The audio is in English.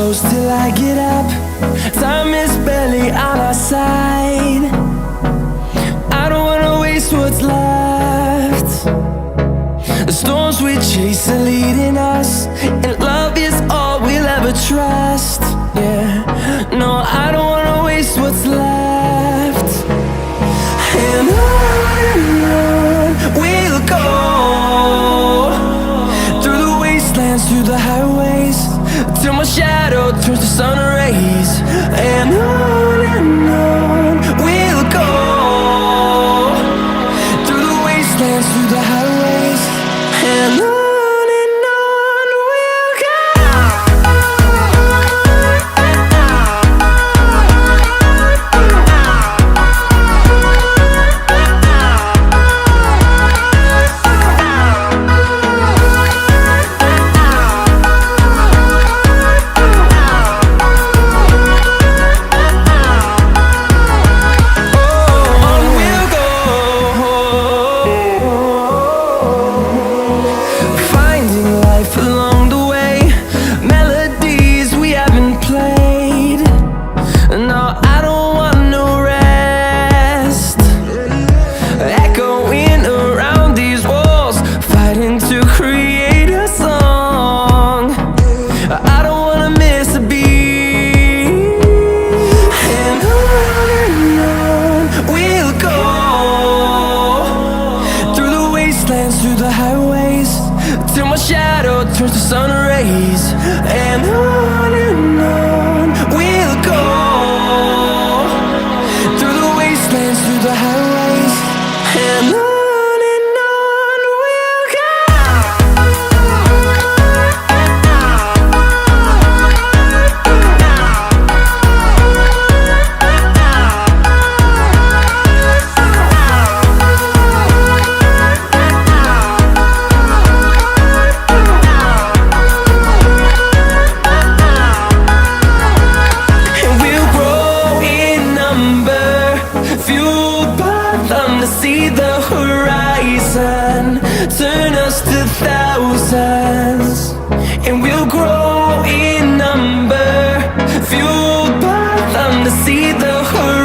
close till I get up. Time is barely on our side. I don't wanna waste what's left. The storms we chase are leading us, and love is all we'll ever trust. Yeah, no, I don't wanna waste what's left. And on we'll go, through the wastelands, through the highways, till my shadow turns to sun rays. And on we'll go, through the wastelands, through the highways, and on we'll go. Along the way, melodies we haven't played. No, I don't want no rest. Echoing around these walls, fighting to create a song. I don't wanna miss a beat. And on we'll go, through the wastelands, through the highways, till my shadow turns to sun rays. And on we'll go, through the wastelands, through the highways, and on we'll go. See the horizon, turn us to thousands, and we'll grow in number, fueled by them to see the horizon.